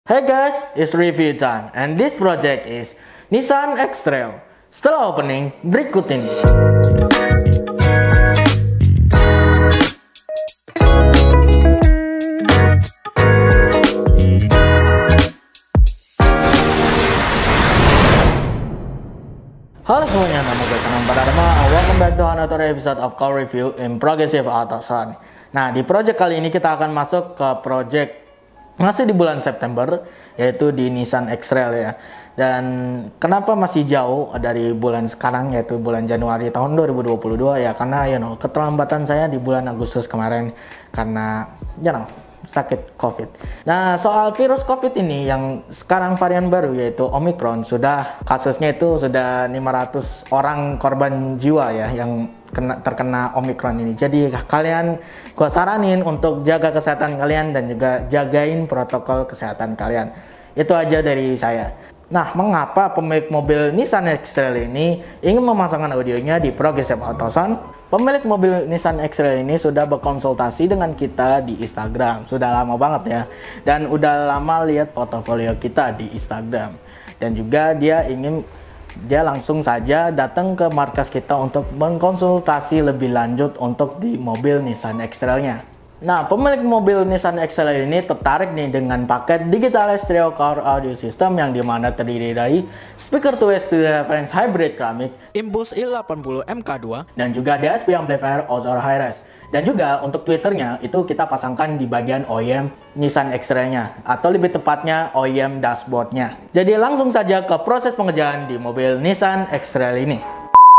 Hey guys, it's review time and this project is Nissan X-Trail. Setelah opening, berikut ini. Halo semuanya, nama gue Sanam Pradama. Welcome back to another episode of car review in Progressive Autosan. Nah, di project kali ini kita akan masuk ke project masih di bulan September, yaitu di Nissan X-Trail ya. Dan kenapa masih jauh dari bulan sekarang, yaitu bulan Januari tahun 2022 ya, karena keterlambatan saya di bulan Agustus kemarin karena sakit COVID. Nah, soal virus COVID ini yang sekarang varian baru yaitu Omicron, kasusnya itu sudah 500 orang korban jiwa ya yang terkena Omicron ini. Jadi kalian gua saranin untuk jaga kesehatan kalian dan juga jagain protokol kesehatan kalian. Itu aja dari saya. Nah, mengapa pemilik mobil Nissan X-Trail ini ingin memasangkan audionya di Progressive Autosan? Pemilik mobil Nissan X-Trail ini sudah berkonsultasi dengan kita di Instagram. Sudah lama banget ya. Dan udah lama lihat portofolio kita di Instagram. Dan juga dia langsung saja datang ke markas kita untuk mengkonsultasi lebih lanjut untuk di mobil Nissan X-Trail-nya. Nah, pemilik mobil Nissan X-Trail ini tertarik nih dengan paket Digital Stereo Car Audio System yang dimana terdiri dari speaker 2 Studio Reference Hybrid Ceramic, Impulse i80 MK2, dan juga DSP amplifier Ozora Hi-Res. Dan juga untuk tweeternya itu kita pasangkan di bagian OEM Nissan X-Trail-nya, atau lebih tepatnya OEM dashboard-nya. Jadi langsung saja ke proses pengerjaan di mobil Nissan X-Trail ini.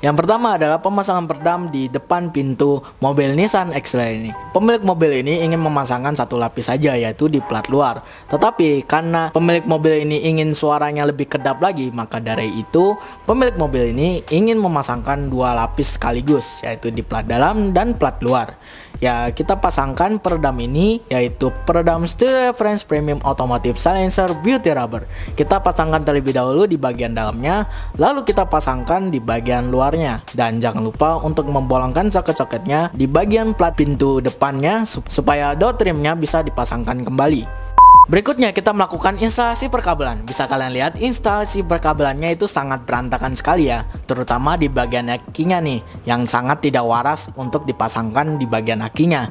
Yang pertama adalah pemasangan peredam di depan pintu mobil Nissan X-Trail ini. Pemilik mobil ini ingin memasangkan satu lapis saja, yaitu di plat luar. Tetapi karena pemilik mobil ini ingin suaranya lebih kedap lagi, maka dari itu pemilik mobil ini ingin memasangkan dua lapis sekaligus, yaitu di plat dalam dan plat luar. Ya, kita pasangkan peredam ini, yaitu peredam Studio Reference Premium Automotive Silencer Beauty Rubber. Kita pasangkan terlebih dahulu di bagian dalamnya, lalu kita pasangkan di bagian luarnya. Dan jangan lupa untuk membolongkan soket-soketnya di bagian plat pintu depannya supaya door trimnya bisa dipasangkan kembali. Berikutnya kita melakukan instalasi perkabelan. Bisa kalian lihat instalasi perkabelannya itu sangat berantakan sekali ya, terutama di bagian akinya nih yang sangat tidak waras untuk dipasangkan di bagian akinya.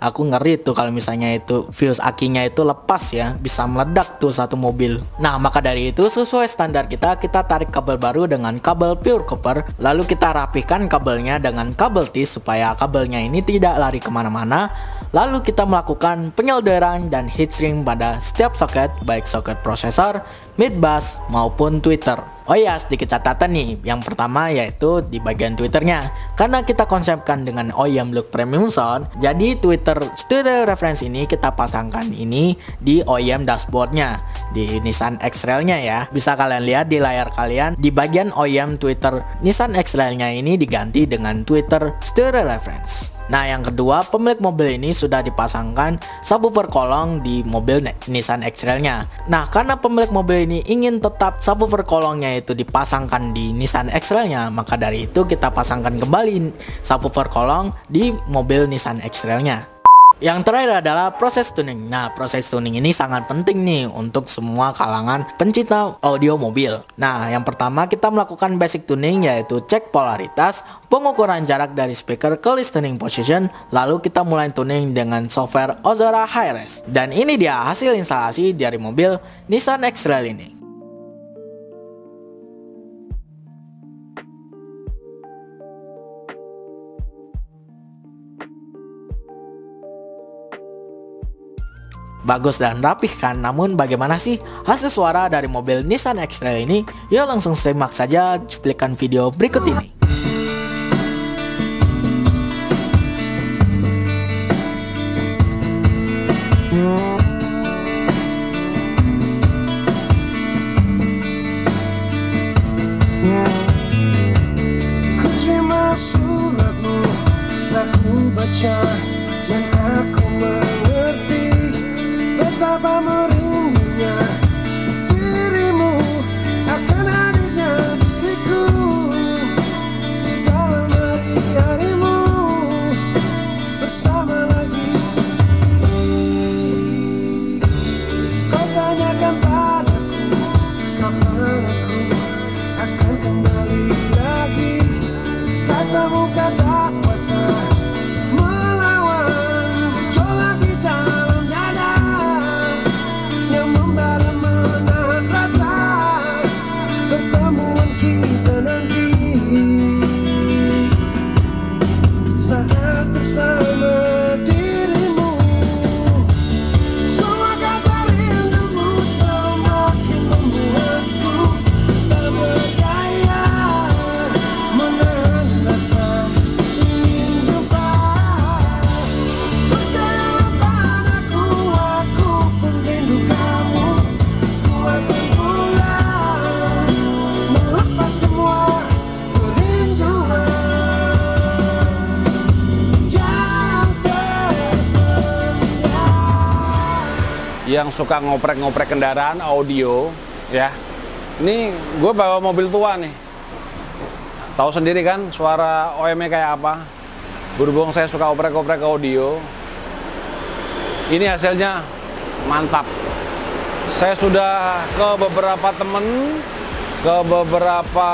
Aku ngeri tuh kalau misalnya itu fuse akinya itu lepas ya, bisa meledak tuh satu mobil. Nah, maka dari itu sesuai standar kita tarik kabel baru dengan kabel pure copper, lalu kita rapihkan kabelnya dengan kabel tis supaya kabelnya ini tidak lari kemana-mana. Lalu kita melakukan penyolderan dan heatshrink pada setiap soket, baik soket prosesor, mid bus maupun tweeter. Oh ya, sedikit catatan nih. Yang pertama yaitu di bagian tweeternya. Karena kita konsepkan dengan OEM look premium sound, jadi tweeter Studio Reference ini kita pasangkan ini di OEM dashboardnya di Nissan X-Trail-nya ya. Bisa kalian lihat di layar kalian, di bagian OEM tweeter Nissan X-Trail-nya ini diganti dengan tweeter Studio Reference. Nah, yang kedua, pemilik mobil ini sudah dipasangkan subwoofer kolong di mobil Nissan X-Trail-nya. Nah, karena pemilik mobil ini ingin tetap subwoofer kolongnya itu dipasangkan di Nissan X-Trail-nya, maka dari itu kita pasangkan kembali subwoofer kolong di mobil Nissan X-Trail-nya. Yang terakhir adalah proses tuning. Nah, proses tuning ini sangat penting nih untuk semua kalangan pencinta audio mobil. Nah, yang pertama kita melakukan basic tuning, yaitu cek polaritas, pengukuran jarak dari speaker ke listening position, lalu kita mulai tuning dengan software Ozora Hi-Res. Dan ini dia hasil instalasi dari mobil Nissan X-Trail ini. Bagus dan rapih kan? Namun bagaimana sih hasil suara dari mobil Nissan X-Trail ini? Yuk langsung simak saja cuplikan video berikut ini. Ku terima suratmu, aku baca dan aku mengerti betapa merindunya dirimu akan hadirnya diriku di dalam hari-harimu bersama lagi. Kau tanya tak kuasa melawan gejolak di dalam dada yang membara menahan rasa pertemuan kita nanti saat bersama dirimu. Semua kata rindumu semakin membuatku tak berdaya menahan rasa ingin jumpa. Percayalah padaku, aku pun rindu kamu. Ku akan pulang melepas semua kerinduan yang terpendam. Yang suka ngoprek-ngoprek kendaraan audio ya, ini gue bawa mobil tua nih, tahu sendiri kan suara OM-nya kayak apa. Berhubung saya suka oprek-oprek audio, ini hasilnya mantap. Saya sudah ke beberapa temen, ke beberapa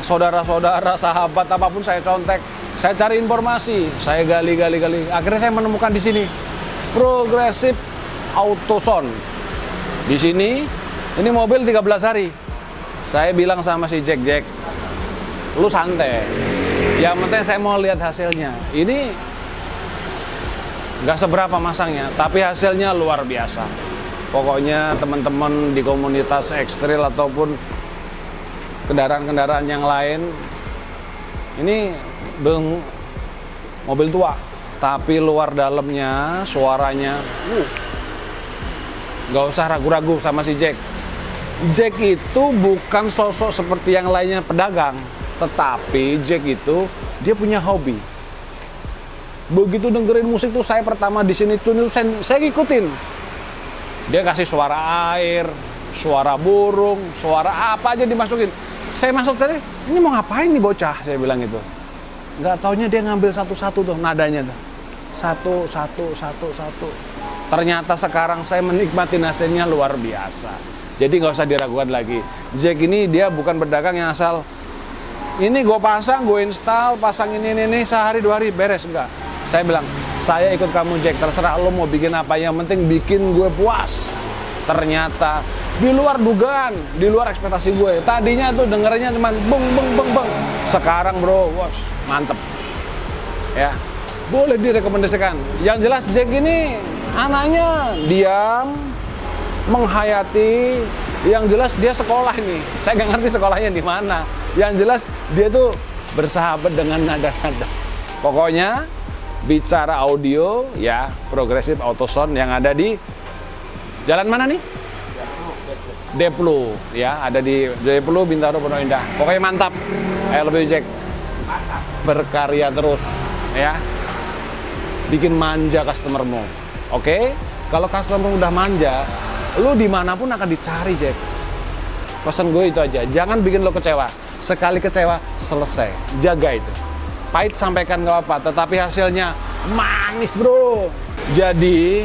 saudara-saudara, sahabat, apapun saya contek, saya cari informasi, saya gali. Akhirnya saya menemukan di sini Progressive Auto Sound. Di sini, ini mobil 13 hari. Saya bilang sama si Jack, lu santai. Yang penting saya mau lihat hasilnya. Ini nggak seberapa masangnya, tapi hasilnya luar biasa. Pokoknya teman-teman di komunitas ekstril ataupun kendaraan-kendaraan yang lain, ini mobil tua. Tapi luar dalamnya, suaranya, nggak usah ragu-ragu sama si Jack. Jack itu bukan sosok seperti yang lainnya pedagang, tetapi Jack itu dia punya hobi. Begitu dengerin musik tuh, saya pertama di sini tuh saya ngikutin. Dia kasih suara air, suara burung, suara apa aja dimasukin. Saya masuk tadi, ini mau ngapain nih bocah? Saya bilang gitu. Nggak taunya dia ngambil satu-satu tuh nadanya tuh. Satu. Ternyata sekarang saya menikmati hasilnya luar biasa. Jadi nggak usah diragukan lagi. Jack ini dia bukan pedagang yang asal ini gue pasang, gue install, pasang ini sehari 2 hari beres, enggak. Saya bilang, saya ikut kamu Jack, terserah lo mau bikin apa, yang penting bikin gue puas. Ternyata di luar dugaan, di luar ekspektasi gue. Tadinya tuh dengernya cuma beng. Sekarang bro, bos, mantep. Ya, boleh direkomendasikan. Yang jelas Jack ini anaknya diam, menghayati. Yang jelas dia sekolah nih. Saya nggak ngerti sekolahnya di mana. Yang jelas dia tuh bersahabat dengan nada-nada. Pokoknya bicara audio ya, Progressive Auto Sound yang ada di jalan mana nih? Deplu ya, ada di Deplu, Bintaro, Pondok Indah. Pokoknya mantap. I love you Jack. Berkarya terus ya. Bikin manja customermu. Oke? Kalau customer udah manja, lu dimanapun akan dicari Jack. Pesan gue itu aja, jangan bikin lo kecewa. Sekali kecewa, selesai. Jaga itu. Pahit sampaikan gak apa-apa, tetapi hasilnya manis bro. Jadi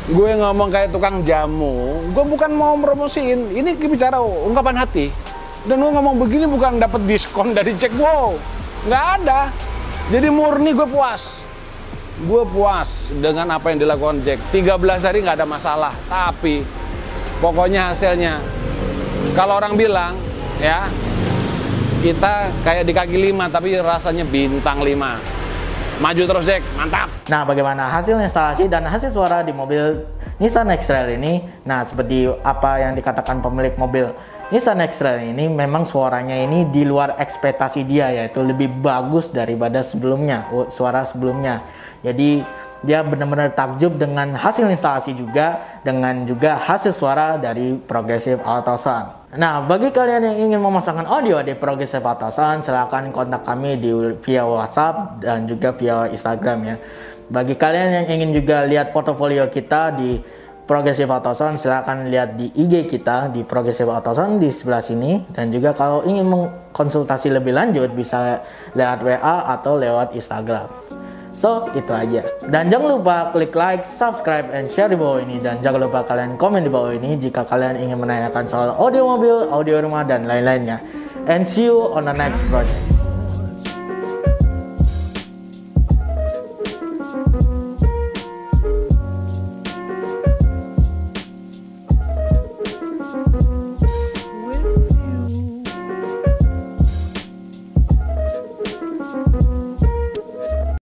gue ngomong kayak tukang jamu, gue bukan mau promosiin, ini bicara ungkapan hati. Dan gue ngomong begini bukan dapat diskon dari Jack, wow, nggak ada. Jadi murni gue puas. Gue puas dengan apa yang dilakukan Jack. 13 hari nggak ada masalah, tapi pokoknya hasilnya, kalau orang bilang ya, kita kayak di kaki 5 tapi rasanya bintang 5. Maju terus Jack, mantap. Nah, bagaimana hasil instalasi dan hasil suara di mobil Nissan X-Trail ini? Nah, seperti apa yang dikatakan pemilik mobil Nissan X-Trail ini, memang suaranya ini di luar ekspektasi dia, yaitu lebih bagus daripada sebelumnya, suara sebelumnya. Jadi dia benar-benar takjub dengan hasil instalasi juga, dengan juga hasil suara dari Progressive Auto Sound. Nah, bagi kalian yang ingin memasangkan audio di Progressive Auto Sound, silahkan kontak kami via WhatsApp dan juga via Instagram ya. Bagi kalian yang ingin juga lihat portofolio kita di Progressive Auto Sound, silahkan lihat di IG kita di Progressive Auto Sound di sebelah sini. Dan juga kalau ingin mengkonsultasi lebih lanjut, bisa lewat WA atau lewat Instagram. So, itu aja. Dan jangan lupa klik like, subscribe, and share di bawah ini. Dan jangan lupa kalian komen di bawah ini jika kalian ingin menanyakan soal audio mobil, audio rumah, dan lain-lainnya. And see you on the next project.